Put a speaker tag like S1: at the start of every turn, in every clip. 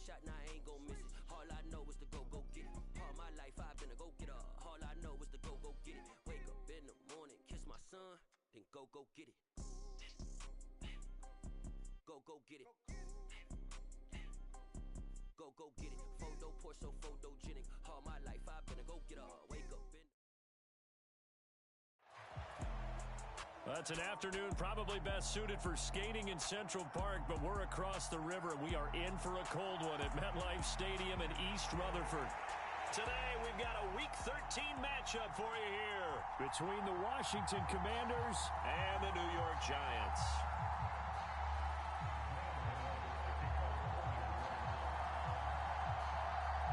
S1: shot, now I ain't gon' miss it. All I know is to go get it. All my life I've been a go-getter. All I know is to go get it. Wake up in the morning, kiss my son, then go get it. Go get it. Go get it. Photo poor, so photogenic. All my life I've been a go-getter. Wake up in.
S2: That's an afternoon probably best suited for skating in Central Park, but we're across the river. We are in for a cold one at MetLife Stadium in East Rutherford. Today, we've got a Week 13 matchup for you here between the Washington Commanders and the New York Giants.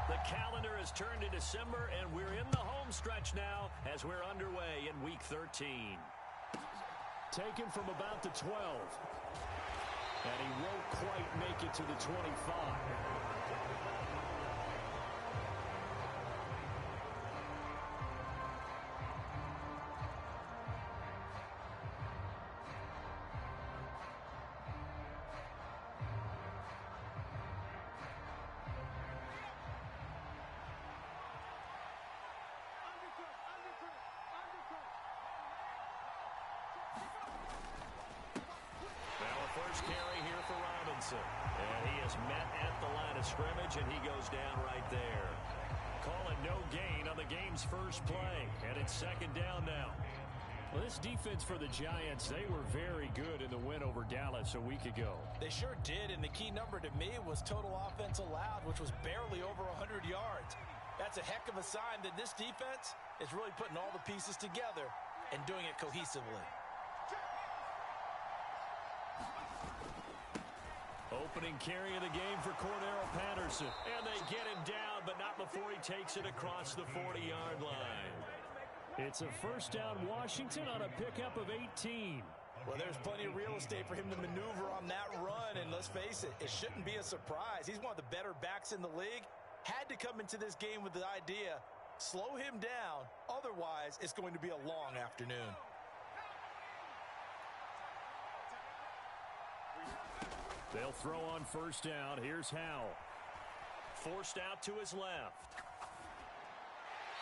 S2: The calendar has turned to December, and we're in the home stretch now as we're underway in Week 13. Taken from about the 12. And he won't quite make it to the 25. First carry here for Robinson. And he is met at the line of scrimmage, and he goes down right there. Call it no gain on the game's first play. And it's second down now. Well, this defense for the Giants, they were very good in the win over Dallas a week ago.
S3: They sure did, and the key number to me was total offense allowed, which was barely over 100 yards. That's a heck of a sign that this defense is really putting all the pieces together and doing it cohesively.
S2: Opening carry of the game for Cordero Patterson. And they get him down, but not before he takes it across the 40-yard line. It's a first down Washington on a pickup of 18.
S3: Well, there's plenty of real estate for him to maneuver on that run, and let's face it, it shouldn't be a surprise. He's one of the better backs in the league. Had to come into this game with the idea, slow him down, otherwise it's going to be a long afternoon.
S2: They'll throw on first down. Here's Howell. Forced out to his left.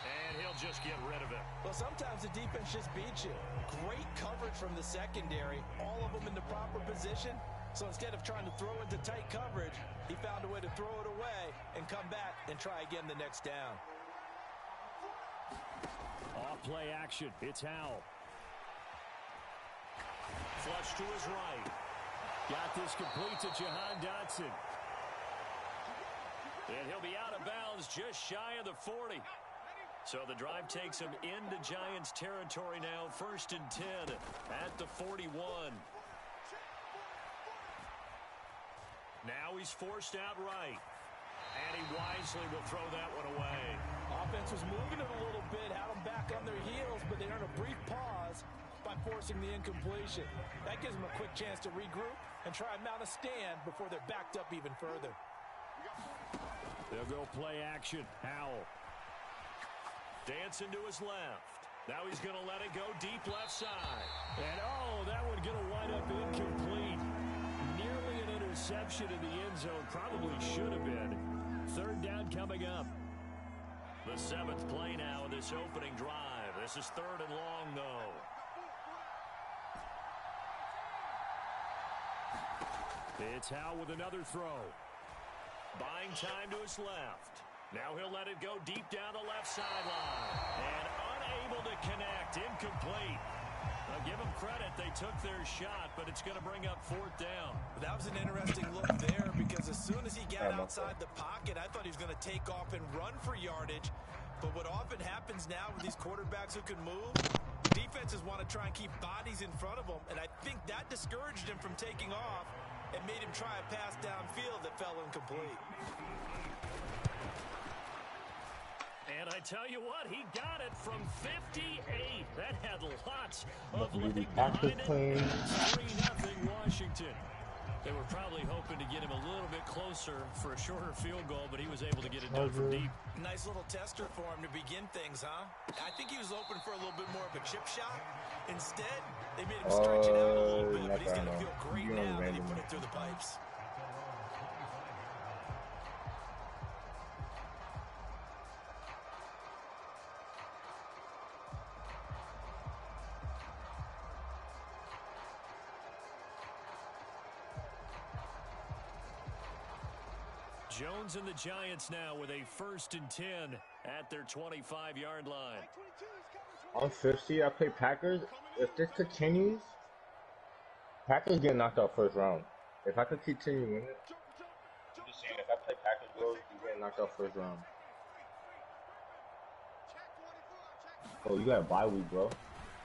S2: And he'll just get rid of it.
S3: Well, sometimes the defense just beats you. Great coverage from the secondary. All of them in the proper position. So instead of trying to throw into tight coverage, he found a way to throw it away and come back and try again the next down.
S2: Off play action. It's Howell. Flush to his right. Got this complete to Jahan Dotson. And he'll be out of bounds just shy of the 40. So the drive takes him into Giants territory now. First and 10 at the 41. Now he's forced out right. And he wisely will throw that one away.
S3: Offense was moving it a little bit, had them back on their heels, but they earned a brief pause by forcing the incompletion. That gives them a quick chance to regroup and try and mount a stand before they're backed up even further.
S2: They'll go play action. Howell. Dancing to his left. Now he's going to let it go deep left side. And, oh, that one going to wind up incomplete. Nearly an interception in the end zone. Probably should have been. Third down coming up. The seventh play now in this opening drive. This is third and long, though. It's Howell with another throw. Buying time to his left. Now he'll let it go deep down the left sideline. And unable to connect. Incomplete. I'll give them credit. They took their shot, but it's going to bring up fourth down.
S3: That was an interesting look there because as soon as he got outside the pocket, I thought he was going to take off and run for yardage. But what often happens now with these quarterbacks who can move, defenses want to try and keep bodies in front of them. And I think that discouraged him from taking off and made him try a pass downfield that fell incomplete.
S2: And I tell you what, he got it from 58. That had lots of leg behind it. 3-0 Washington. They were probably hoping to get him a little bit closer for a shorter field goal, but he was able to get it done from deep.
S3: Nice little tester for him to begin things, huh? I think he was hoping for a little bit more of a chip shot. Instead, they made him stretch it out a little bit, but he's going to feel great now that he put it through the pipes.
S2: Jones and the Giants now with a 1st and 10 at their 25-yard line.
S4: I'm 50. I play Packers. If this continues, Packers get knocked out first round. If I could continue winning, I'm just saying, if I play Packers, bro, you get knocked out first round. Oh, you got a bye week, bro.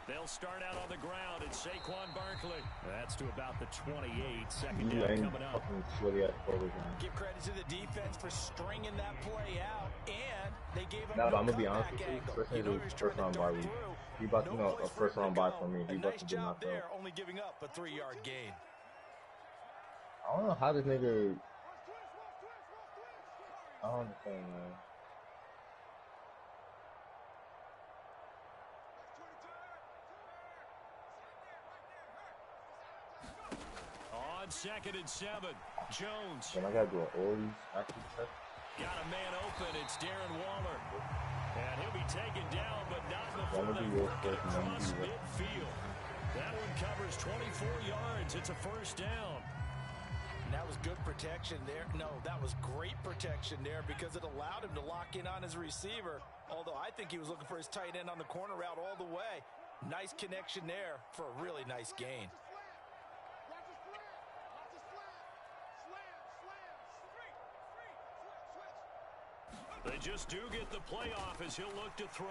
S2: They'll start out on the ground at Saquon Barkley. That's to about the 28. Second
S4: You
S2: down
S4: ain't
S2: coming up.
S4: fucking sweaty ass quarters, man.
S3: Give credit to the defense for stringing that play out, and they gave up
S4: No, but
S3: no
S4: I'm gonna be honest
S3: comeback
S4: with you.
S3: angle.
S4: First
S3: You know he was trying
S4: first
S3: to
S4: round
S3: dart
S4: bye week.
S3: through.
S4: He about to
S3: No
S4: know
S3: place
S4: a
S3: for
S4: first
S3: him to
S4: round bye
S3: go.
S4: for me. He
S3: A
S4: about
S3: nice
S4: to get
S3: job
S4: knocked
S3: there,
S4: out.
S3: only giving up a 3-yard gain.
S4: I don't know how this nigga. I don't understand, man.
S2: On 2nd and 7, Jones.
S4: Then I gotta do an Orbeez accuracy check.
S2: Got a man open. It's Darren Waller. And he'll be taken down, but not before
S4: That'll
S2: they
S4: be yours
S2: work it
S4: first, and then
S2: across
S4: you do it.
S2: midfield. That one covers 24 yards. It's a 1st down.
S3: And that was good protection there. No, that was great protection there because it allowed him to lock in on his receiver. Although I think he was looking for his tight end on the corner route all the way. Nice connection there for a really nice gain.
S2: They just do get the playoff as he'll look to throw.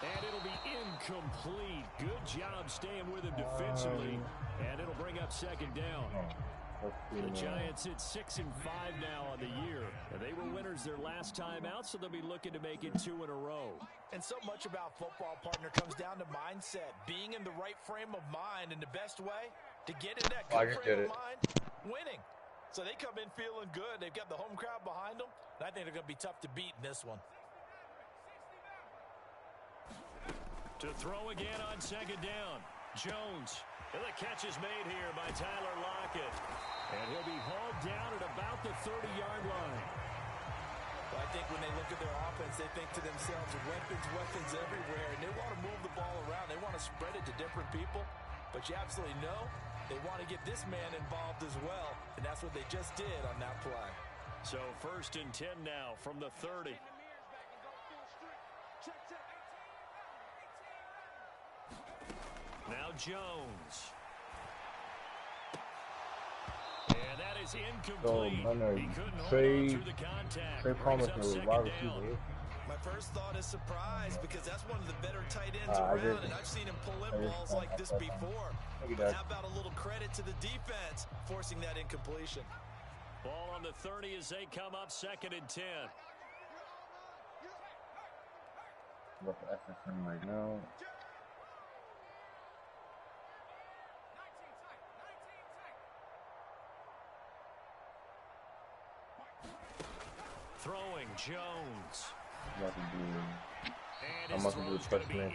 S2: And it'll be incomplete. Good job staying with him defensively. And it'll bring up 2nd down. The Giants hit 6 and 5 now on the year. And they were winners their last time out, so they'll be looking to make it 2 in a row.
S3: And so much about football, partner, comes down to mindset. Being in the right frame of mind. And the best way to get in that good frame of mind, winning. So they come in feeling good. They've got the home crowd behind them. And I think they're going to be tough to beat in this one.
S2: To throw again on 2nd down. Jones. And the catch is made here by Tyler Lockett. And he'll be hauled down at about the 30-yard line.
S3: Well, I think when they look at their offense, they think to themselves, weapons everywhere. And they want to move the ball around. They want to spread it to different people. But you absolutely know they want to get this man involved as well. And that's what they just did on that play.
S2: So 1st and 10 now from the 30. Now Jones. And that is incomplete. He couldn't hold on through the contact. Brings up 2nd down.
S3: My first thought is surprise because that's one of the better tight ends around, and I've seen him pull in balls like this before. But how about a little credit to the defense forcing that incompletion?
S2: Ball on the 30 as they come up 2nd and 10.
S4: Look for FSM right now.
S2: Throwing Jones.
S4: I'm about to do a touchdown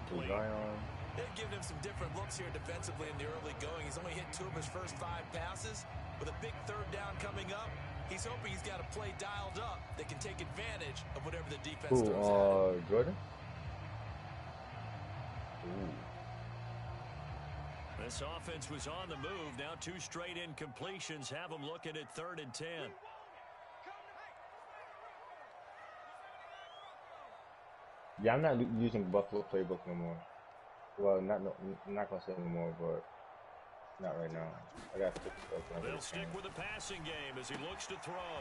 S4: to Zion.
S3: They've given him some different looks here defensively in the early going. He's only hit 2 of his first 5 passes. With a big 3rd down coming up, he's hoping he's got a play dialed up that can take advantage of whatever the defense throws at him.
S4: Jordan?
S2: This offense was on the move. Now 2 straight incompletions have them looking at 3rd and 10.
S4: Yeah, I'm not using Buffalo playbook no more. Well, I'm not gonna say anymore, but not right now. I got 6 stuff.
S2: They'll stick with the passing game as he looks to throw.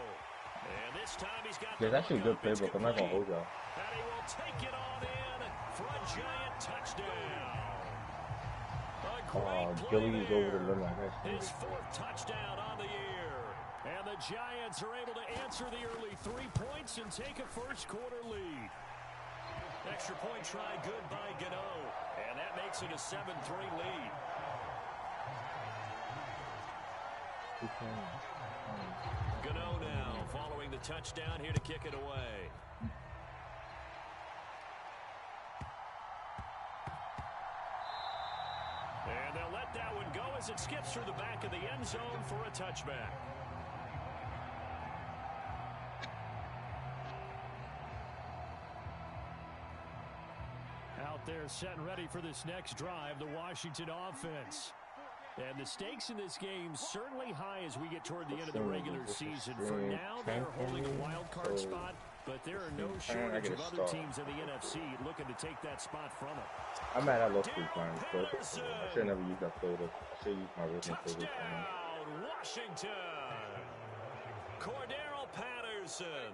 S2: And this time he's got
S4: There's actually a good playbook. I'm not gonna hold y'all.
S2: And he will take it on in for a giant touchdown. A great play
S4: Gilly's over the limit.
S2: His 4th touchdown on the year. And the Giants are able to answer the early 3 points and take a first quarter lead. Extra point try good by Gano. And that makes it a 7-3 lead. Gano now following the touchdown here to kick it away. And they'll let that one go as it skips through the back of the end zone for a touchback. Out there set and ready for this next drive, the Washington offense. And the stakes in this game certainly high as we get toward the end of the regular season. For now, they're holding a wild card spot, but there are no shortage of other teams in the NFC looking to take that spot from them.
S4: I'm mad I lost 3 times, so I should never use that photo. I should use my original photo.
S2: Touchdown, Washington! Cordero Patterson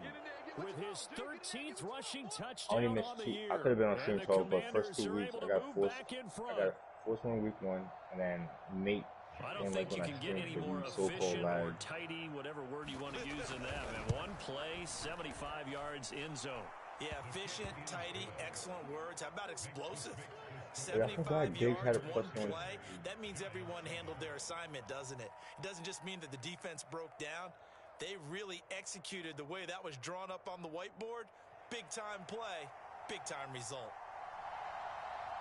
S2: with his 13th rushing touchdown on the year.
S4: I could have been on stream 12, but first 2 weeks I got forced 1 week 1, and then mate.
S2: I don't think you can get any more efficient or tidy, whatever word you want to use in that. And 1 play, 75 yards in zone.
S3: Yeah, efficient, tidy, excellent words. How about explosive?
S4: Yeah,
S3: 75 yards, 1 play. That means everyone handled their assignment, doesn't it? It doesn't just mean that the defense broke down. They really executed the way that was drawn up on the whiteboard. Big-time play, big-time result.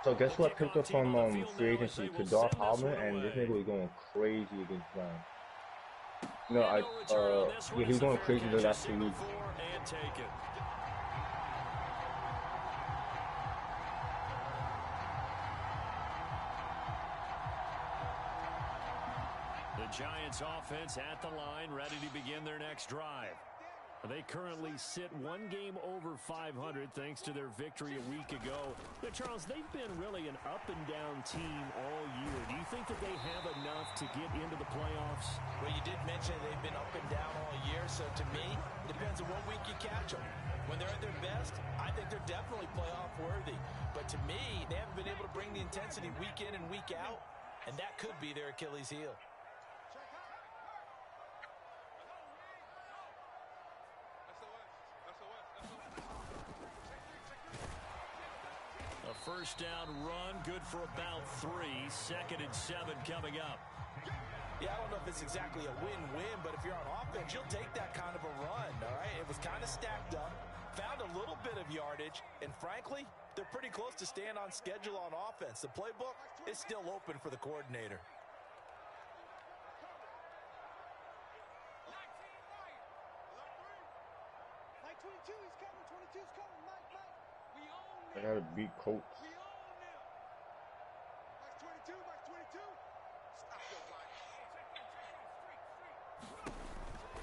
S4: So guess what I picked up from free agency? Kadar Hallman, and this nigga was going crazy against Brown. No, yeah, he was going crazy the last 2 weeks.
S2: The Giants offense at the line, ready to begin their next drive. They currently sit 1 game over 500 thanks to their victory a week ago. But Charles, they've been really an up-and-down team all year. Do you think that they have enough to get into the playoffs?
S3: Well, you did mention they've been up and down all year, so to me, it depends on what week you catch them. When they're at their best, I think they're definitely playoff worthy. But to me, they haven't been able to bring the intensity week in and week out, and that could be their Achilles heel.
S2: First down run, good for about 3. 2nd and 7 coming up.
S3: Yeah, I don't know if it's exactly a win-win, but if you're on offense, you'll take that kind of a run, all right? It was kind of stacked up, found a little bit of yardage, and frankly, they're pretty close to staying on schedule on offense. The playbook is still open for the coordinator.
S4: I gotta beat Colts.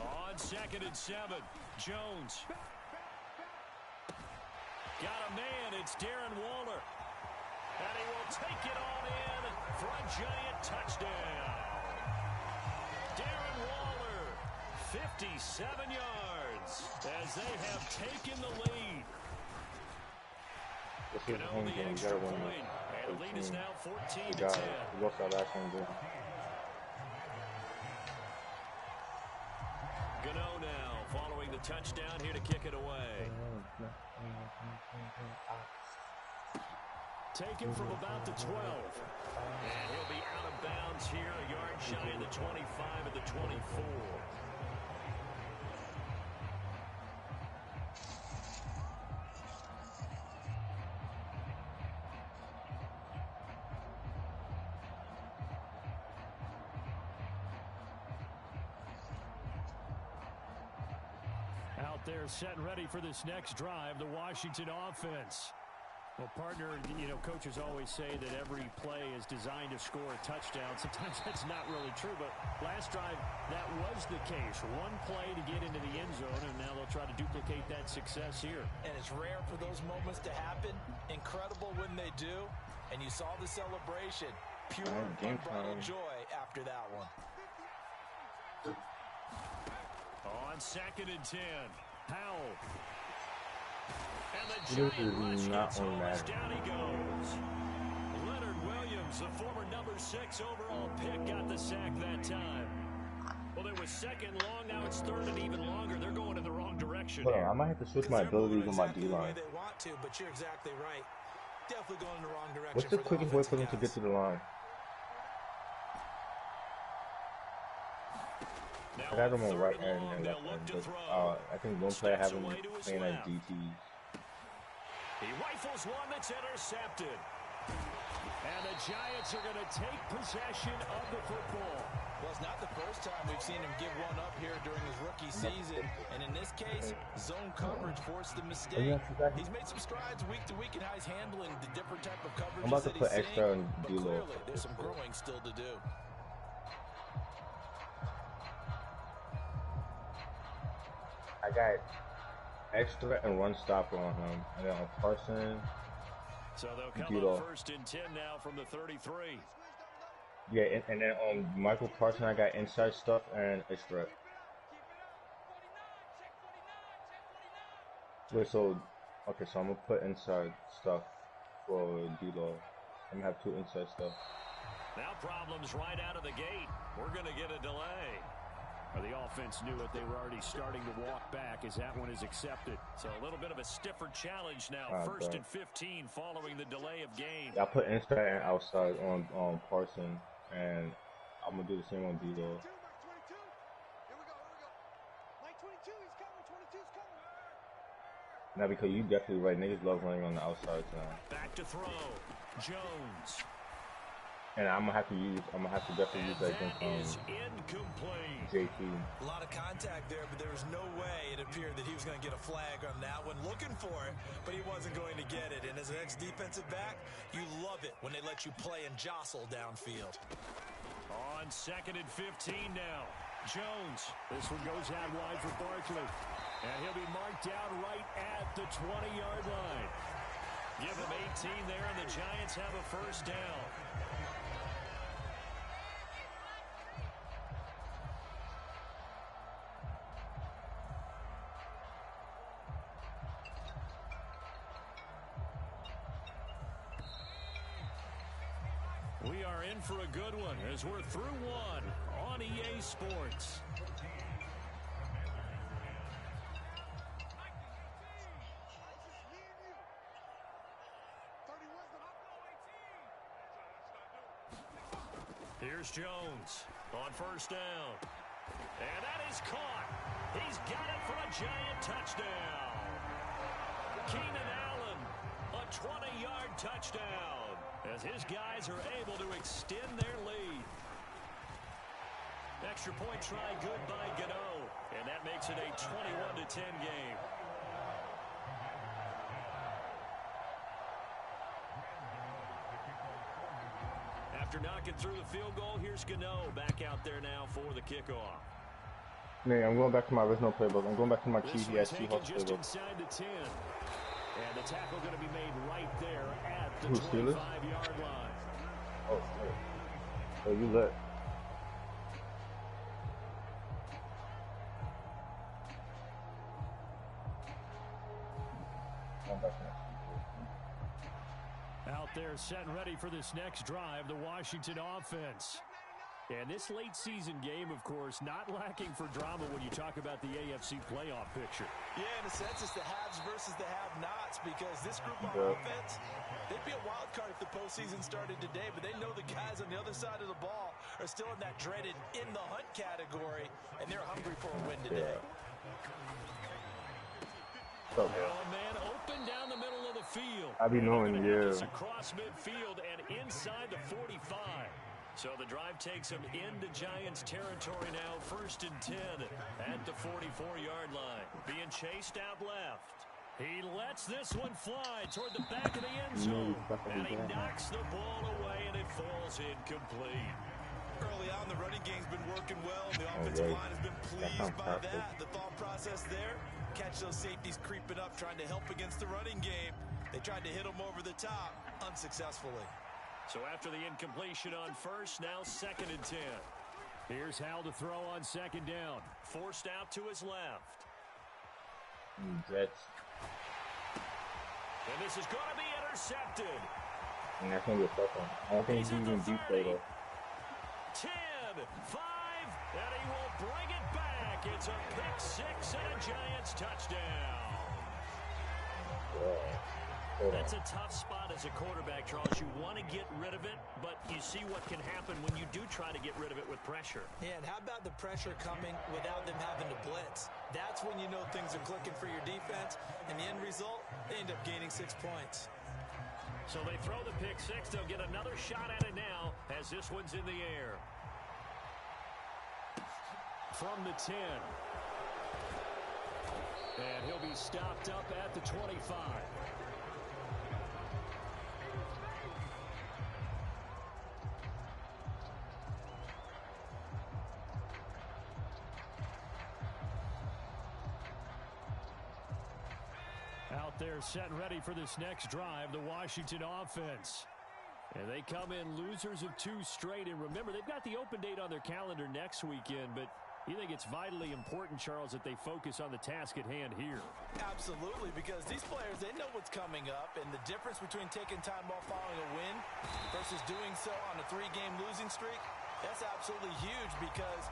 S2: On 2nd and 7, Jones. Got a man, it's Darren Waller. And he will take it on in for a giant touchdown. Darren Waller, 57 yards as they have taken the lead.
S4: This is a home game. You gotta win this.
S2: And the lead is now 14-10.
S4: We lost our last one, dude.
S2: Gano now following the touchdown here to kick it away. Taken from about the 12. And he'll be out of bounds here, a yard shy of the 25 at the 24. They're set and ready for this next drive, the Washington offense. Well, partner, you know, coaches always say that every play is designed to score a touchdown. Sometimes that's not really true, but last drive, that was the case. 1 play to get into the end zone, and now they'll try to duplicate that success here.
S3: And it's rare for those moments to happen. Incredible when they do. And you saw the celebration. Pure unbridled joy after that one.
S2: On 2nd and 10. Howell. And the giant rush gets almost down he goes. Leonard Williams, the former number 6 overall pick, got the sack that time. Well, it was 2nd long, now it's 3rd and even longer. They're going in the wrong direction.
S4: Hold on, I might have to switch my abilities on my D-line.
S3: They want to, but you're exactly right. Definitely going in the wrong direction.
S4: What's the quickest way for them to get to the line? I got him on right hand and left hand, but I think one play I have him playing like DT.
S2: He rifles one that's intercepted. And the Giants are going to take possession of the football.
S3: Well, it's not the first time we've seen him give one up here during his rookie season. And in this case, zone coverage forced the mistake. He's made some strides week to week in how he's handling the different type of coverages.
S4: I'm about to put extra on
S3: D-Lo. Clearly, there's some growing still to do.
S4: I got extra and run stopper on him, and then on Carson.
S2: So they'll come up first and 10 now from the 33.
S4: Yeah, and then on Michael Carson, I got inside stuff and extra. Wait, so okay, so I'm gonna put inside stuff for D-Law. I'm gonna have 2 inside stuff.
S2: Now problems right out of the gate. We're gonna get a delay. The offense knew it. They were already starting to walk back as that one is accepted. So a little bit of a stiffer challenge now. First and 15 following the delay of game.
S4: I put inside and outside on Carson, and I'm gonna do the same on D-Law. Now, because you definitely right, niggas love running on the outsides now.
S2: Back to throw, Jones.
S4: And I'm gonna have to definitely use that against
S2: incomplete.
S4: JT.
S3: A lot of contact there, but there was no way it appeared that he was going to get a flag on that one. Looking for it, but he wasn't going to get it. And as an ex-defensive back, you love it when they let you play and jostle downfield.
S2: On 2nd and 15 now, Jones. This one goes out wide for Barkley. And he'll be marked down right at the 20-yard line. Give him 18 there, and the Giants have a first down. We are in for a good one as we're through one on EA Sports. Here's Jones on first down. And that is caught. He's got it for a Giant touchdown. Keenan Allen, a 20-yard touchdown, as his guys are able to extend their lead. Extra point try good by Gano, and that makes it a 21-10 game. After knocking through the field goal, here's Gano back out there now for the kickoff.
S4: Man, I'm going back to my original playbook. I'm going back to my TVS
S2: Seahawks just playbook. Inside the 10. And the tackle going to be made right there at the 25-yard line.
S4: Oh, shit. Oh, you lit.
S2: Out there set and ready for this next drive, the Washington offense. And this late season game, of course, not lacking for drama when you talk about the AFC playoff picture.
S3: Yeah, in a sense, it's the haves versus the have-nots, because this group on offense, they'd be a wild card if the postseason started today, but they know the guys on the other side of the ball are still in that dreaded in-the-hunt category, and they're hungry for a win today.
S2: Now a man open down the middle of the field.
S4: I be knowing, yeah.
S2: Across midfield and inside the 45. So the drive takes him into Giants territory now, first and 10 at the 44-yard line. Being chased out left. He lets this one fly toward the back of the end zone. And he knocks the ball away, and it falls incomplete.
S3: Early on, the running game's been working well, and the offensive line has been pleased by that. The thought process there, catch those safeties creeping up, trying to help against the running game. They tried to hit them over the top, unsuccessfully.
S2: So after the incompletion on first, now 2nd and 10. Here's Hal to throw on 2nd down. Forced out to his left.
S4: That's...
S2: And this is going to be intercepted.
S4: And that's going to be a tough one. I don't think he's even deep though.
S2: 10, 5, and he will bring it back. It's a pick six and a Giants touchdown.
S4: Yeah.
S2: That's a tough spot as a quarterback, Charles. You want to get rid of it, but you see what can happen when you do try to get rid of it with pressure.
S3: Yeah, and how about the pressure coming without them having to blitz? That's when you know things are clicking for your defense, and the end result, they end up gaining 6 points.
S2: So they throw the pick six. They'll get another shot at it now as this one's in the air. From the 10. And he'll be stopped up at the 25. out there set and ready for this next drive, the Washington offense. And they come in losers of 2 straight. And remember, they've got the open date on their calendar next weekend, but you think it's vitally important, Charles, that they focus on the task at hand here?
S3: Absolutely, because these players, they know what's coming up, and the difference between taking time off following a win versus doing so on a 3-game losing streak, that's absolutely huge, because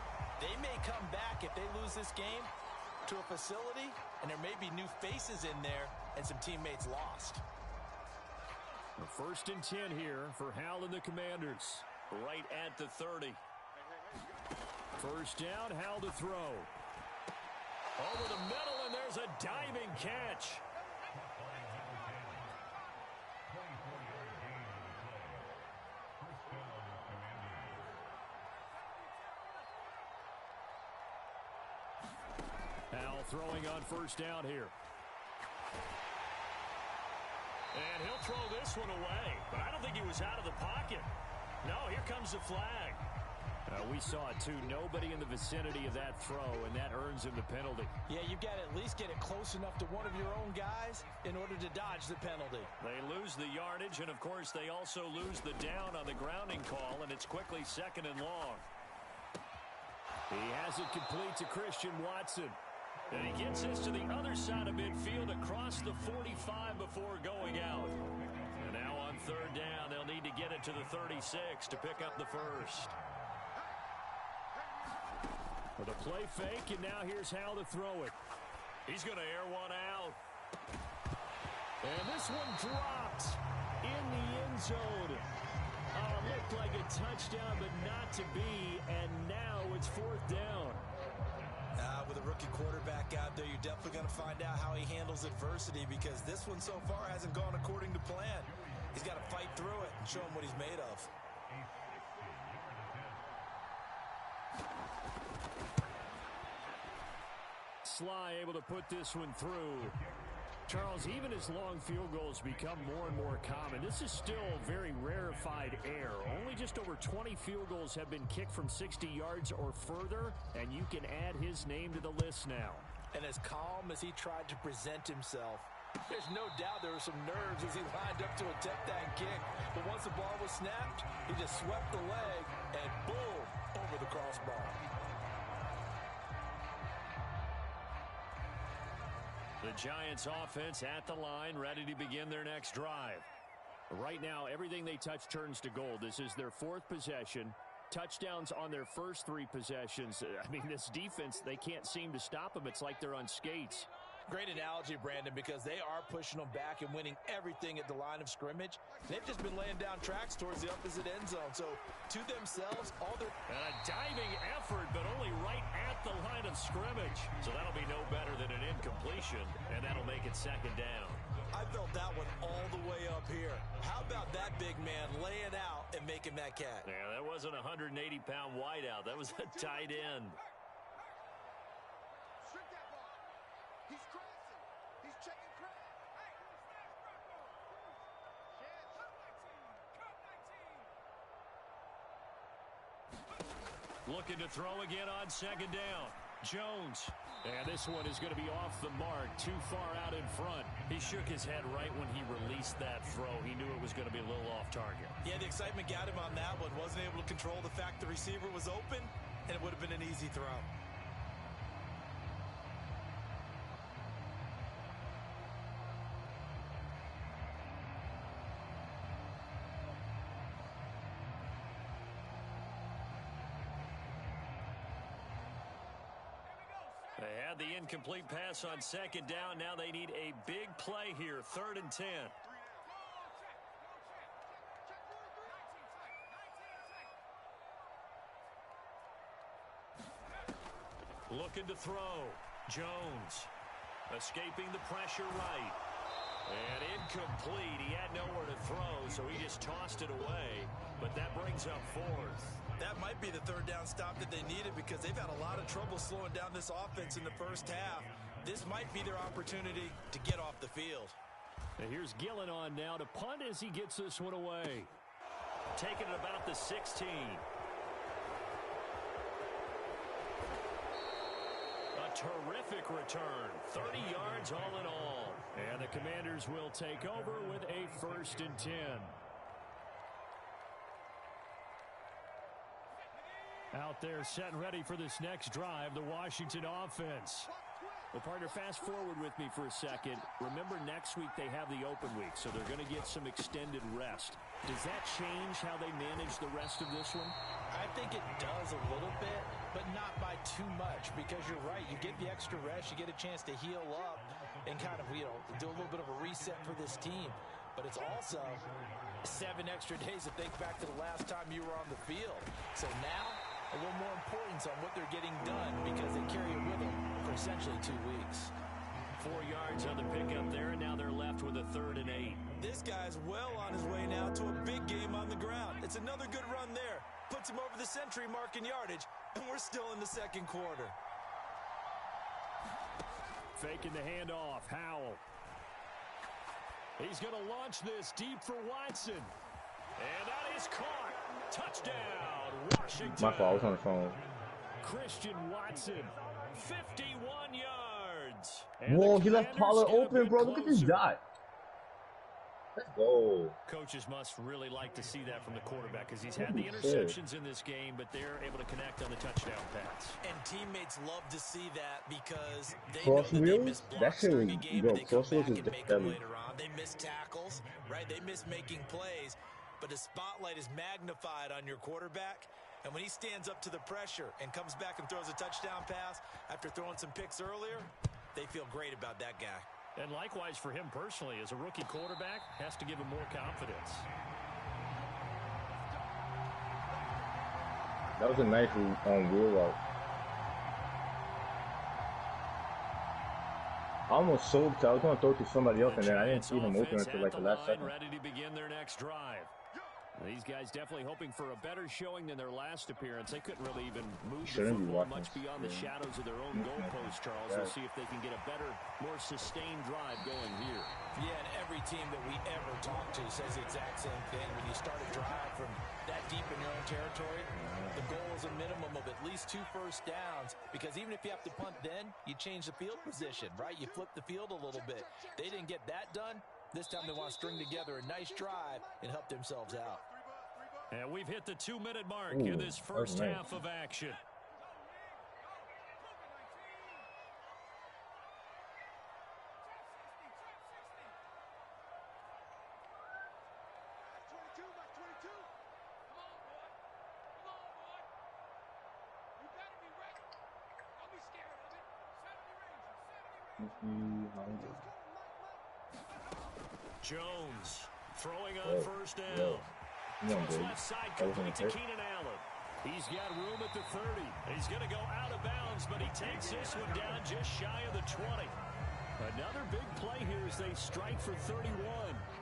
S3: they may come back if they lose this game to a facility, and there may be new faces in there and some teammates lost.
S2: The 1st and 10 here for Hal and the Commanders.
S1: Right at the 30.
S2: First down, Hal to throw. Over the middle, and there's a diving catch. Hal throwing on first down here.
S1: And he'll throw this one away, but I don't think he was out of the pocket. No, here comes the flag.
S2: We saw it, too. Nobody in the vicinity of that throw, and that earns him the penalty.
S3: Yeah, you've got to at least get it close enough to one of your own guys in order to dodge the penalty.
S2: They lose the yardage, and, of course, they also lose the down on the grounding call, and it's quickly 2nd and long. He has it complete to Christian Watson. And he gets this to the other side of midfield across the 45 before going out. And now on 3rd down, they'll need to get it to the 36 to pick up the first. With a play fake, and now here's Hal to throw it.
S1: He's going to air one out.
S2: And this one dropped in the end zone. Looked like a touchdown, but not to be. And now it's 4th down.
S3: With a rookie quarterback out there, you're definitely going to find out how he handles adversity, because this one so far hasn't gone according to plan. He's got to fight through it and show him what he's made of.
S2: Sly able to put this one through. Charles, even as long field goals become more and more common, this is still very rarefied air. Only just over 20 field goals have been kicked from 60 yards or further, and you can add his name to the list now.
S3: And as calm as he tried to present himself, there's no doubt there were some nerves as he lined up to attempt that kick. But once the ball was snapped, he just swept the leg and boom, over the crossbar.
S2: The Giants offense at the line, ready to begin their next drive. Right now, everything they touch turns to gold. This is their 4th possession. Touchdowns on their first 3 possessions. I mean, this defense, they can't seem to stop them. It's like they're on skates.
S3: Great analogy, Brandon, because they are pushing them back and winning everything at the line of scrimmage. They've just been laying down tracks towards the opposite end zone. So, to themselves, all their...
S2: And a diving effort, but only right at the line of scrimmage. So that'll be no better than an incompletion, and that'll make it 2nd down.
S3: I felt that one all the way up here. How about that big man laying out and making that catch?
S2: Yeah, that wasn't a 180-pound wideout. That was a tight end. Looking to throw again on 2nd down. Jones. And this one is going to be off the mark, too far out in front. He shook his head right when he released that throw. He knew it was going to be a little off target.
S3: Yeah, the excitement got him on that one. Wasn't able to control the fact the receiver was open, and it would have been an easy throw.
S2: They had the incomplete pass on 2nd down. Now they need a big play here, 3rd and 10. Looking to throw. Jones escaping the pressure right. And incomplete. He had nowhere to throw, so he just tossed it away. But that brings up 4th.
S3: That might be the 3rd down stop that they needed, because they've had a lot of trouble slowing down this offense in the first half. This might be their opportunity to get off the field.
S2: And here's Gillen on now to punt as he gets this one away. Taking it about the 16. A Terrific return. 30 yards all in all. And the Commanders will take over with a 1st and 10. Out there set and ready for this next drive, the Washington offense. Well, partner, fast forward with me for a second. Remember, next week they have the open week, so they're going to get some extended rest. Does that change how they manage the rest of this one?
S3: I think it does a little bit, but not by too much, because you're right. You get the extra rest, you get a chance to heal up and kind of, do a little bit of a reset for this team. But it's also 7 extra days to think back to the last time you were on the field. So now, a little more importance on what they're getting done because they carry it with them for essentially 2 weeks.
S2: 4 yards on the pickup there, and now they're left with a 3rd and 8.
S3: This guy's well on his way now to a big game on the ground. It's another good run there. Puts him over the century mark in yardage, and we're still in the 2nd quarter.
S2: Faking the handoff, Howell. He's going to launch this deep for Watson. And that is caught. Touchdown, Washington.
S4: My fault, I was on the phone.
S2: Christian Watson, 51 yards. And
S4: whoa, he left Pollard open, bro. Look at this dot. Let's go.
S2: Coaches must really like to see that from the quarterback because he's had the interceptions in this game, but they're able to connect on the touchdown pass.
S3: And teammates love to see that because they know that they miss blocks during a game, and they come back and make them later on. They miss tackles, right? They miss making plays, but the spotlight is magnified on your quarterback. And when he stands up to the pressure and comes back and throws a touchdown pass after throwing some picks earlier, they feel great about that guy.
S2: And likewise for him personally, as a rookie quarterback, has to give him more confidence.
S4: That was a nice wheel route. I almost sold because I was going to throw to somebody else, and then I didn't see him open until like the last second.
S2: Ready to begin their next drive. These guys definitely hoping for a better showing than their last appearance. They couldn't really even move the football much beyond the shadows of their own goalpost, Charles. We'll see if they can get a better, more sustained drive going here.
S3: Yeah, and every team that we ever talk to says the exact same thing. When you start a drive from that deep in your own territory, the goal is a minimum of at least 2 first downs, because even if you have to punt then, you change the field position, right? You flip the field a little bit. They didn't get that done. This time they want to string together a nice drive and help themselves out.
S2: And we've hit the 2-minute mark in this first half of action. Jones throwing on first down. Throws left side complete to Keenan Allen. He's got room at the 30. He's going to go out of bounds, but he takes this one down just shy of the 20. Another big play here as they strike for 31.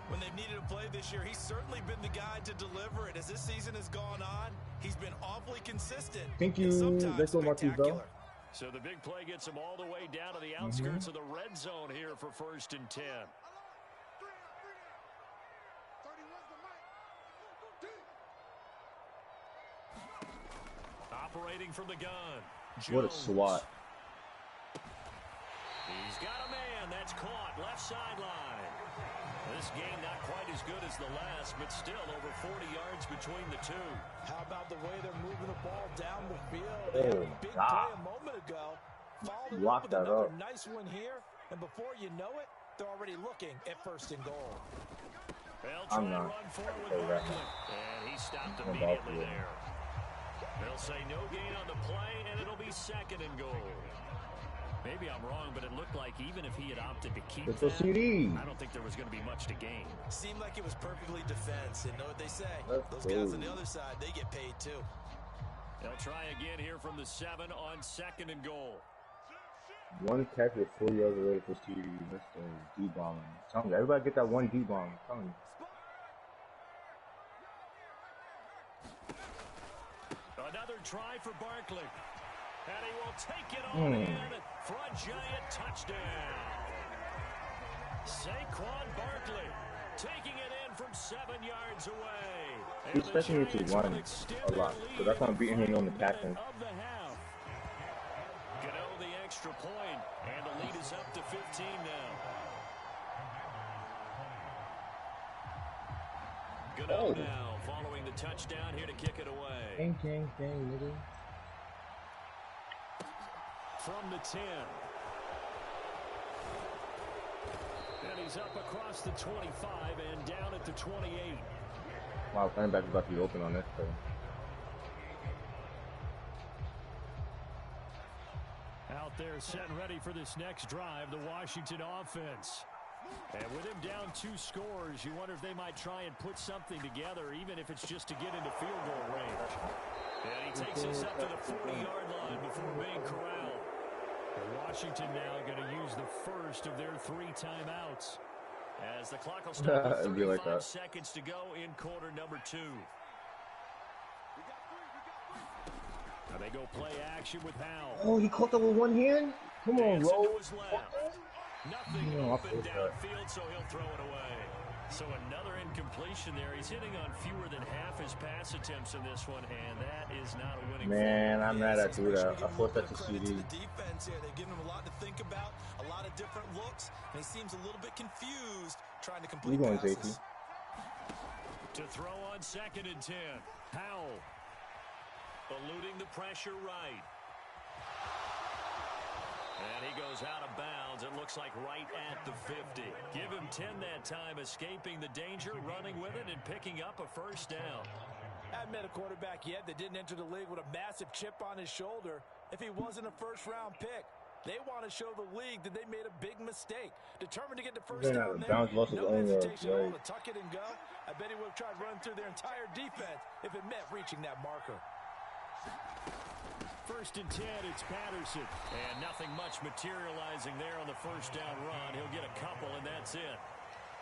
S3: When they've needed a play this year, he's certainly been the guy to deliver it. As this season has gone on, he's been awfully consistent.
S4: Thank you. Let's go,
S3: spectacular.
S2: So the big play gets him all the way down to the outskirts of the red zone here for 1st and 10. Operating from the gun. Jones.
S4: What a swat.
S2: He's got a man. That's caught. Left sideline. This game not quite as good as the last, but still over 40 yards between the two.
S3: How about the way they're moving the ball down the field? They had a big play a moment ago. Followed up with another nice one here, and before you know it, they're already looking at 1st and goal.
S2: They'll try to run forward with Barkley, and he stopped immediately there. They'll say no gain on the play, and it'll be 2nd and goal. Maybe I'm wrong, but it looked like even if he had opted to keep that, I don't think there was going to be much to gain.
S3: Seemed like it was perfectly defense, and know what they say. Those guys on the other side, they get paid too.
S2: They'll try again here from the 7 on 2nd and goal.
S4: One catch with 4 yards away for TD. That's the D-bomb. Tell me, everybody get that one D-bomb. Tell me.
S2: Another try for Barkley. And he will take it on in for a giant touchdown. Saquon Barkley taking it in from 7 yards away.
S4: He's expecting me to run a lot, so that's why I'm beating him on the passing.
S2: extra point, and the lead is up to 15 now. Goodell now following the touchdown here to kick it away.
S4: Dang, nigga.
S2: From the 10. And he's up across the 25 and down at the 28.
S4: Wow, running back is about to be open on this play.
S2: Out there set and ready for this next drive, the Washington offense. And with him down 2 scores, you wonder if they might try and put something together, even if it's just to get into field goal range. And he takes us up to the 40-yard line before being corralled. And Washington now going to use the first of their 3 timeouts. As the clock will stop with 35 seconds to go in quarter number 2. Now they go play action with Howell.
S4: Oh, he caught that with one hand? Come on, bro.
S2: Nothing open downfield, so he'll throw it away. So another incompletion there. He's hitting on fewer than half his pass attempts in this one, and that is not a winning.
S4: Man, I'm mad at you. I forced that to CD.
S3: The defense here, they've given him a lot to think about, a lot of different looks, and he seems a little bit confused trying to complete passes.
S2: To throw on 2nd and 10, Howell eluding the pressure right. And he goes out of bounds, it looks like right at the 50. Give him 10 that time, escaping the danger, running with it, and picking up a first down.
S3: Haven't met a quarterback yet that didn't enter the league with a massive chip on his shoulder if he wasn't a first-round pick. They want to show the league that they made a big mistake. Determined to get the first down there. No hesitation to tuck it and go. I bet he would have tried running through their entire defense if it meant reaching that marker.
S2: 1st and 10, it's Patterson. And nothing much materializing there on the first down run. He'll get a couple, and that's it.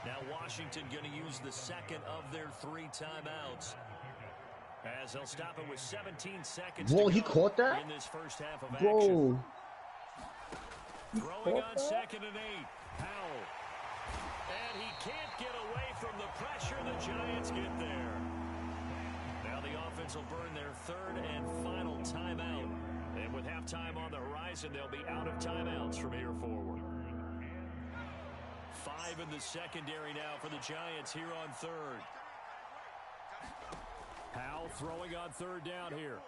S2: Now Washington going to use the 2nd of their 3 timeouts. As they'll stop it with 17 seconds
S4: Whoa,
S2: to
S4: he
S2: go
S4: caught that?
S2: in this first half of action. Throwing on 2nd and 8, Howell. And he can't get away from the pressure. The Giants get there. Now the offense will burn their 3rd and final timeout. And with halftime on the horizon, they'll be out of timeouts from here forward. 5 in the secondary now for the Giants here on 3rd. Howell throwing on 3rd down here.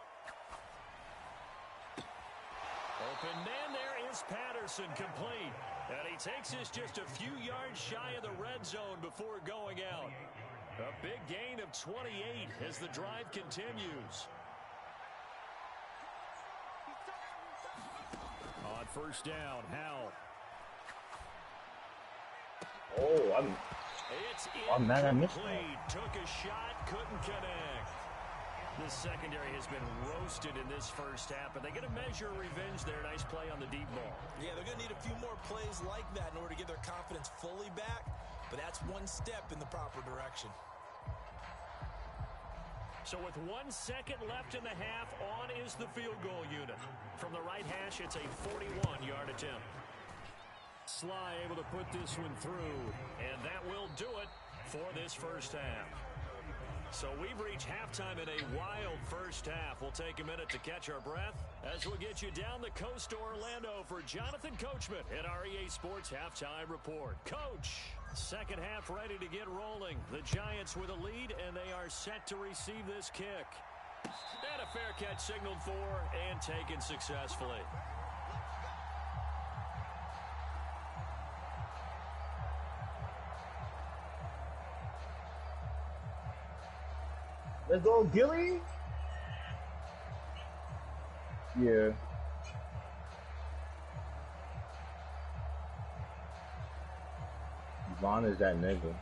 S2: Open man there is Patterson, complete. And he takes this just a few yards shy of the red zone before going out. A big gain of 28 as the drive continues. On 1st down, Howell.
S4: I'm mad I missed
S2: that. Took a shot, couldn't connect. The secondary has been roasted in this first half, but they get a measure of revenge there. Nice play on the deep ball.
S3: Yeah, they're going to need a few more plays like that in order to get their confidence fully back, but that's one step in the proper direction.
S2: So with 1 second left in the half, on is the field goal unit. From the right hash, it's a 41-yard attempt. Sly able to put this one through, and that will do it for this first half. So we've reached halftime in a wild first half. We'll take a minute to catch our breath as we'll get you down the coast to Orlando for Jonathan Coachman at our EA Sports Halftime Report. Coach, second half ready to get rolling. The Giants with a lead, and they are set to receive this kick. And a fair catch signaled for and taken successfully.
S4: Let's go, Gilly. Yeah. Vaughn is that nigga.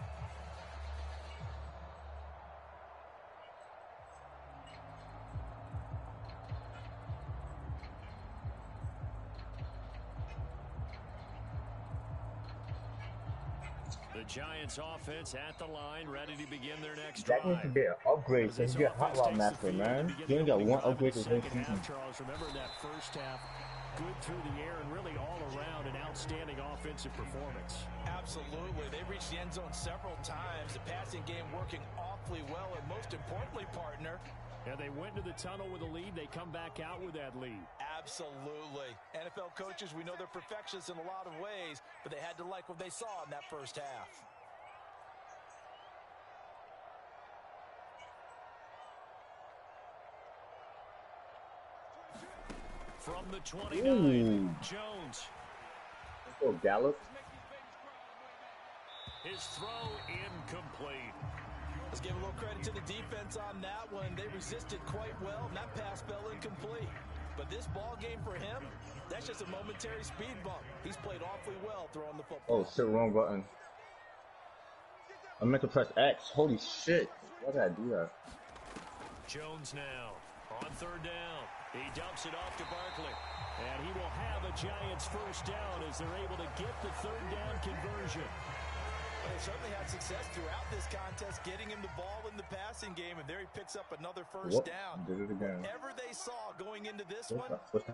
S2: The Giants offense at the line, ready to begin their next
S4: that
S2: drive.
S4: needs to be an upgrade so you get Hot Rod Master, man. You only got one upgrade to whole season.
S2: Charles, remember that first half, good through the air and really all around an outstanding offensive performance.
S3: Absolutely. They reached the end zone several times. The passing game working awfully well, and most importantly, partner,
S2: And they went to the tunnel with a lead. They come back out with that lead.
S3: Absolutely. NFL coaches, we know they're perfectionists in a lot of ways, but they had to like what they saw in that first half.
S2: From the 29,
S4: Ooh.
S2: Jones.
S4: Let's go, Gallup.
S2: His throw incomplete.
S3: Let's give a little credit to the defense on that one. They resisted quite well, and that pass fell incomplete. But this ball game for him, that's just a momentary speed bump. He's played awfully well throwing the football.
S4: Oh, shit, wrong button. I meant to press X. Holy shit. Why did I do that?
S2: Jones now on third down. He dumps it off to Barkley. And he will have a Giants first down as they're able to get the third down conversion.
S3: Well, they certainly had success throughout this contest, getting him the ball in the passing game, and there he picks up another first down.
S4: Did it again.
S3: Whatever they saw going into this one,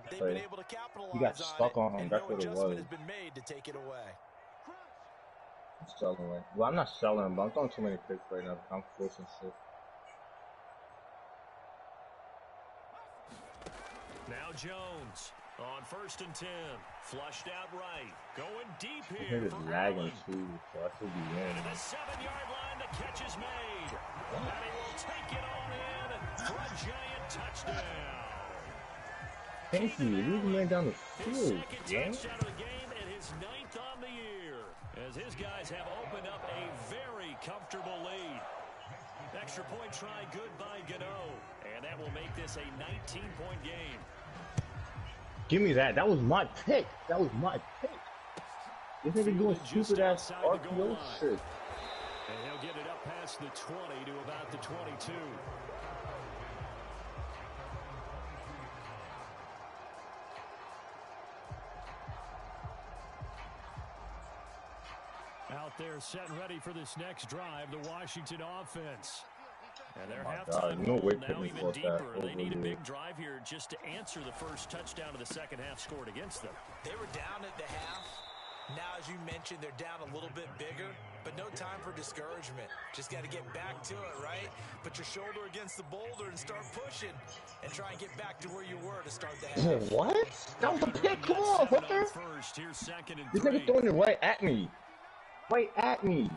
S3: they've
S4: play?
S3: been able to capitalize
S4: He got stuck on him.
S3: and
S4: That's
S3: no
S4: what it
S3: adjustment
S4: was.
S3: has been made to take it away.
S4: I'm selling away. Well, I'm not selling, but I'm throwing too many picks right now. I'm forcing shit.
S2: Now Jones on 1st and 10. Flushed out right. Going deep
S4: I
S2: here.
S4: think it's lagging too, so I should be in.
S2: To the 7-yard line, the catch is made. And he will take it on in for a Giant touchdown.
S4: Thank you. Leave the man down the
S2: His
S4: field,
S2: second
S4: yeah?
S2: touchdown of the game and his 9th on the year. As his guys have opened up a very comfortable lead. Extra point try good by Gano. And that will make this a 19-point game.
S4: Give me that. That was my pick. That was my pick. This nigga doing stupid ass RPO shit.
S2: And he'll get it up past the 20 to about the 22. Out there set and ready for this next drive, the Washington offense. And their halftime
S4: no way
S2: now
S4: putting
S2: even
S4: forth that
S2: deeper. They need a
S4: over
S2: big drive here just to answer the first touchdown of the second half scored against them.
S3: They were down at the half. Now, as you mentioned, they're down a little bit bigger, but no time for discouragement. Just got to get back to it, right? Put your shoulder against the boulder and start pushing and try and get back to where you were to start the half.
S4: What? That was a pick. Come on, Hooker.
S2: First, here's 2nd and 3.
S4: This nigga throwing it right at me. Right at me.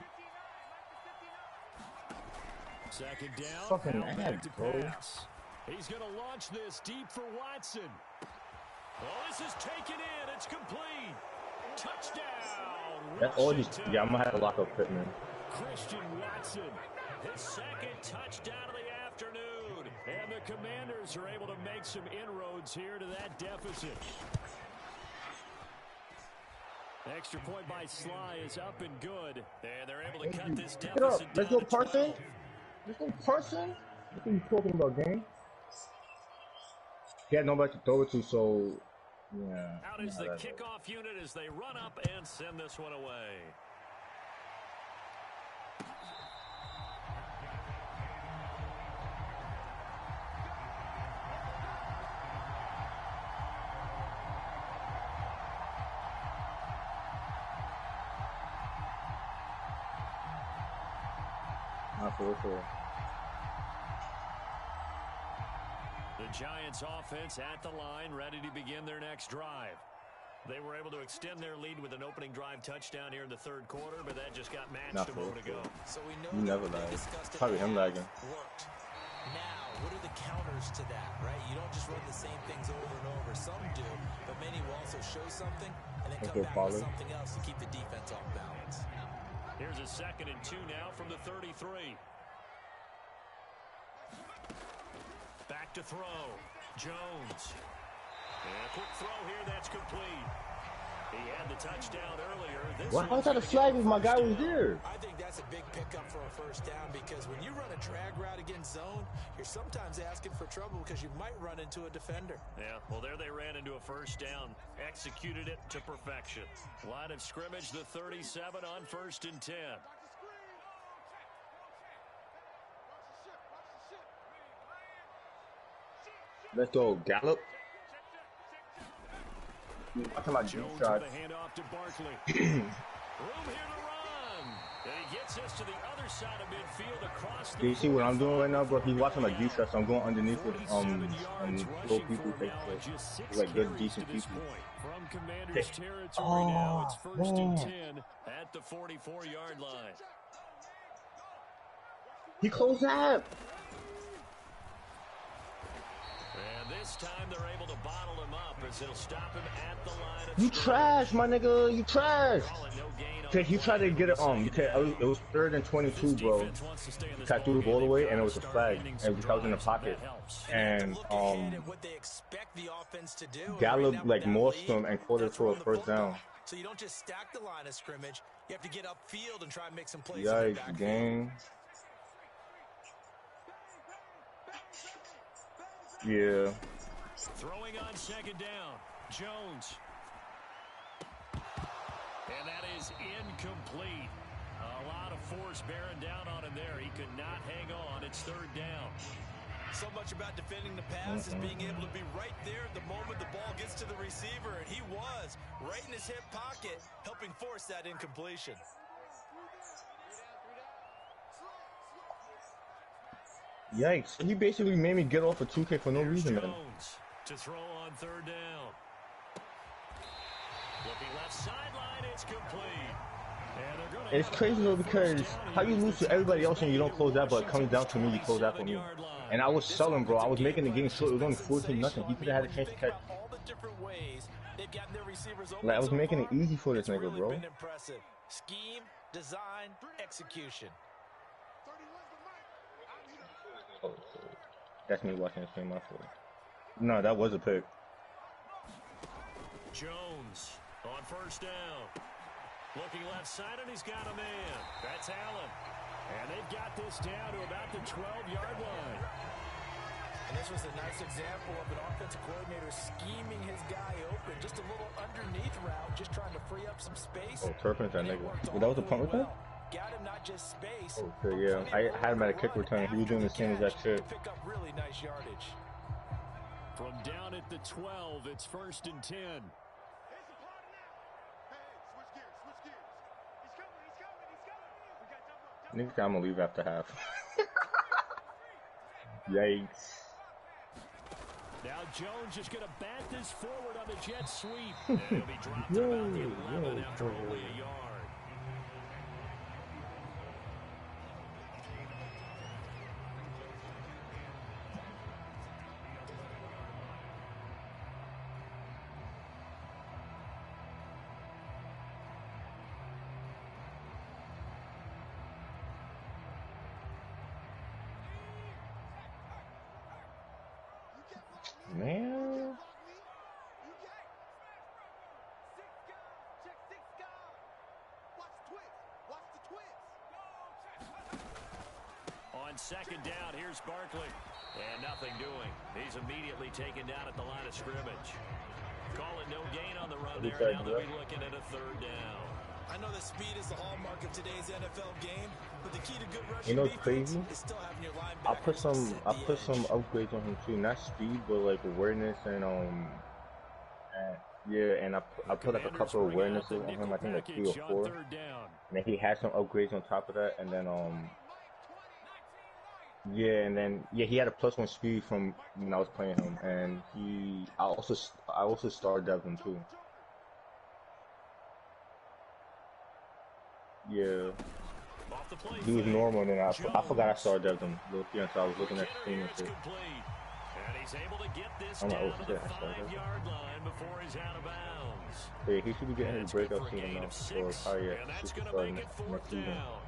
S2: 2nd down.
S4: Fucking
S2: Now back
S4: ad,
S2: to
S4: bro.
S2: pass. He's going to launch this deep for Watson. Oh, this is taken in. It's complete. Touchdown.
S4: That's all just, yeah, I'm gonna have to lock up Pittman.
S2: Christian Watson, his 2nd touchdown of the afternoon. And the Commanders are able to make some inroads here to that deficit. Extra point by Sly is up and good. And they're able to cut this
S4: Pick it up.
S2: deficit
S4: Let's
S2: down
S4: go,
S2: to 12.
S4: Parson. Let's go, Parson. What are you talking about, gang? He had nobody to throw it to, so yeah.
S2: Out is the kickoff unit as they run up and send this one away.
S4: Not for sure.
S2: The Giants offense at the line, ready to begin their next drive. They were able to extend their lead with an opening drive touchdown here in the 3rd quarter, but that just got matched a moment ago.
S3: So we know
S4: You never lag. Probably him lagging.
S3: Worked. Now, what are the counters to that, right? You don't just run the same things over and over. Some do, but many will also show something and then come back with something else to keep the defense off balance.
S2: Here's a 2nd and 2 now from the 33. Back to throw. Jones. And a quick throw here, that's complete. He had the touchdown earlier.
S4: Why was that a flag if my guy was there?
S3: I think that's a big pickup for a first down because when you run a drag route against zone, you're sometimes asking for trouble because you might run into a defender.
S2: Yeah, well, there they ran into a first down. Executed it to perfection. Line of scrimmage, the 37 on 1st and 10.
S4: Let's go, Gallup. I'm talking about
S2: Jones
S4: shots.
S2: with a handoff to Barkley. Room here to run. And he gets Gets this to the other side of midfield across the.
S4: Do you see what I'm doing right now, bro? He's watching my defense, so I'm going underneath it. Low people take like good, decent people.
S2: From Commander's territory now, it's first and 10 at the 44-yard line.
S4: He closed that.
S2: And this time they're able to bottle him up as they'll stop him at the line.
S4: You trash, my nigga. You trash. Okay, he tried to get it because it was 3rd and 22, bro. He tried to threw the ball away, and it was a flag, and I was in the pocket. And Gallup like mossed him and called it for a first down.
S3: So you don't just stack the line of scrimmage. You have to get upfield and try and make some plays.
S4: Yikes, gang. Yeah.
S2: Throwing on second down, Jones. And that is incomplete. A lot of force bearing down on him there. He could not hang on. It's 3rd down.
S3: So much about defending the pass is being able to be right there at the moment the ball gets to the receiver, and he was right in his hip pocket, helping force that incompletion.
S4: Yikes. He basically made me get off a 2K for no reason, man.
S2: To throw on 3rd down. Looking left sideline, it's complete.
S4: It's crazy though because how you lose to everybody else and you don't close that, but it comes down to me, you close that for me. And I was selling, bro. I was making the game short. It was only 14-0. He could have had a chance to catch. Like I was making it easy for this nigga, bro.
S3: Scheme, design, execution.
S4: Oh, that's me watching this game. My fault. No, that was a pick.
S2: Jones on 1st down. Looking left side, and he's got a man. That's Allen. And they've got this down to about the 12-yard line.
S3: And this was a nice example of an offensive coordinator scheming his guy open. Just a little underneath route, just trying to free up some space.
S4: Oh, Turpin's that nigga. Well, that was a punt return?
S3: Got him not just space.
S4: Okay, yeah. I had him at a kick return. He was doing the same exact shit.
S3: Pick up really nice yardage.
S2: From down at the 12, it's 1st and 10.
S4: Nigga, I'm gonna leave after half. Yikes.
S2: Now Jones just gonna bat this forward on the jet sweep. And he'll be dropped at about the 11 after only a yard.
S4: Man.
S2: On 2nd down, here's Barkley. And nothing doing. He's immediately taken down at the line of scrimmage. Call it no gain on the run there. Now they'll be looking at a 3rd down.
S3: I know that speed is the hallmark of today's NFL game, but the key to good rushing
S4: you know what's crazy?
S3: is still having your linebackers.
S4: I put some upgrades on him too, not speed, but like awareness and yeah, and I put like a couple of awarenesses on him. I think like 3 or 4. And then he had some upgrades on top of that, and then yeah, and then he had a +1 speed from when I was playing him, and I also star devved him too. Yeah. He was normal, and then I forgot I star devved him. So I was looking at the team and shit.
S2: And he's able to get this
S4: I'm like,
S2: down
S4: oh
S2: to the
S4: shit, I started.
S2: 5-yard line before he's out of bounds.
S4: Yeah, he should be getting his breakout soon enough, or probably
S2: And that's going to make it 4th down.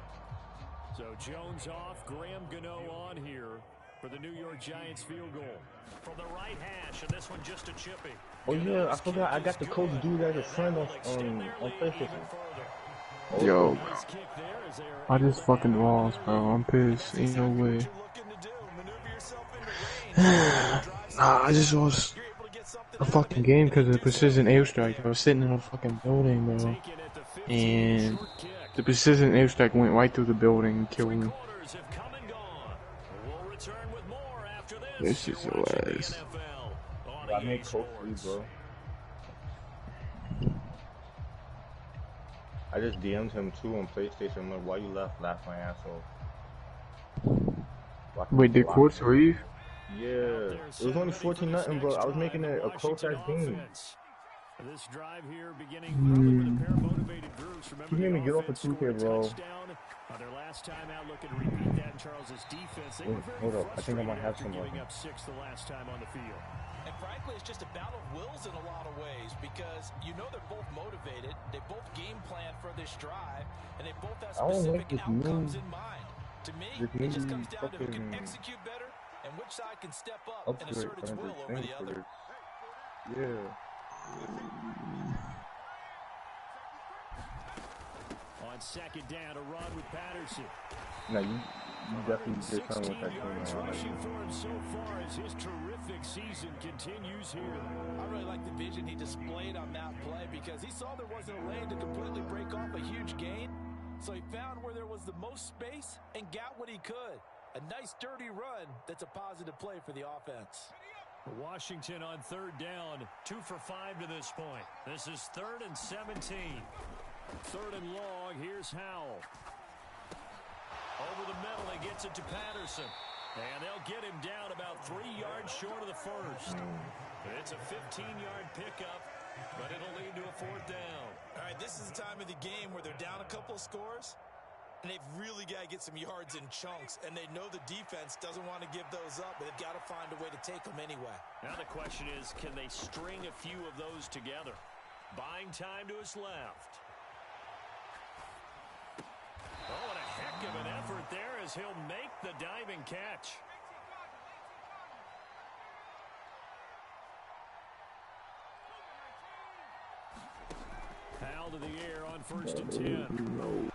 S2: So Jones off, Graham Gano on here for the New York Giants field goal. From the right hash, and this one just a chippy.
S4: Oh yeah, I forgot I got the coach dude as a friend on PlayStation.
S5: Yo, I just fucking lost, bro. I'm pissed. Ain't no way. Nah, I just lost a fucking game because of the precision airstrike. I was sitting in a fucking building, bro, and the precision airstrike went right through the building and killed me. This is your ass.
S4: I made coach for you, bro. I just DM'd him too on PlayStation. I'm like, why you left? Laugh my ass off.
S5: Wait, did Quartz leave?
S4: Yeah. It was only 14-0, bro. I was making it a close-ass game.
S2: This drive here beginning early with a pair of motivated groups. Remember,
S4: He made me
S2: the
S4: get off a
S2: offense
S4: 2K, bro.
S2: Their last time out looking to repeat that in Charles's defense. They were very
S4: Hold up. I think I might have
S2: after
S4: some
S2: giving up 6 the last time on the field.
S3: And frankly, it's just a battle of wills in a lot of ways because you know they're both motivated, they both game plan for this drive, and they both have specific outcomes in mind. To me, it just comes down to who can execute better and which side can step up and assert its will over the other.
S4: Yeah.
S2: On second down, a run with Patterson.
S4: No, you definitely did something with that
S2: yards
S4: game.
S2: rushing for him so far as his terrific season continues here.
S3: I really like the vision he displayed on that play because he saw there wasn't a lane to completely break off a huge gain. So he found where there was the most space and got what he could. A nice dirty run that's a positive play for the offense.
S2: Washington on third down, 2 for 5 to this point. This is 3rd and 17. 3rd and long, here's Howell. Over the middle, he gets it to Patterson. And they'll get him down about 3 yards short of the first. It's a 15-yard pickup, but it'll lead to a 4th down.
S3: All right, this is the time of the game where they're down a couple of scores, and they've really got to get some yards in chunks, and they know the defense doesn't want to give those up, but they've got to find a way to take them anyway.
S2: Now the question is, can they string a few of those together? Buying time to his left. Oh, and a heck of an effort there as he'll make the diving catch. Foul to the air on 1st and 10.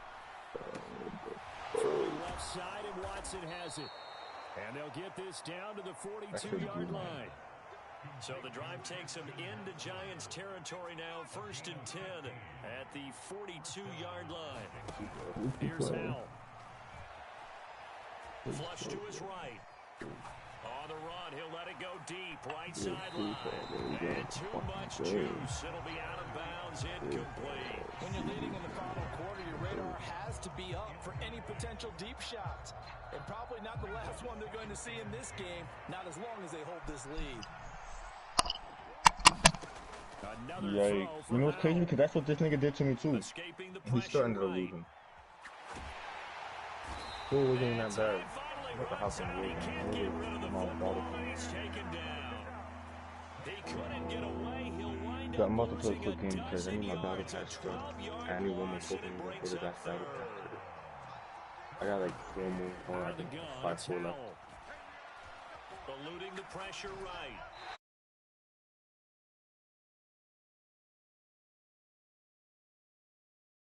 S2: Left side, and Watson has it. And they'll get this down to the 42-yard line. So the drive takes them into Giants territory now, 1st and 10 at the 42-yard line. Here's Howell. Flush to his right. On the run, he'll let it go deep, right sideline. And too much juice. It'll be out of bounds, incomplete.
S3: When you're leading in the final quarter, your radar has to be up for any potential deep shots. And probably not the last one they're going to see in this game, not as long as they hold this lead.
S4: Like, you know what's crazy? Because that's what this nigga did to me too. He still ended up losing. Still wasn't that bad. What the house in I'm about to play a quick game because I need my battle pass stuff. I need one more Pokemon for the best battle pass. I got like 4 more, or I think 5 left.
S2: Eluding the pressure right.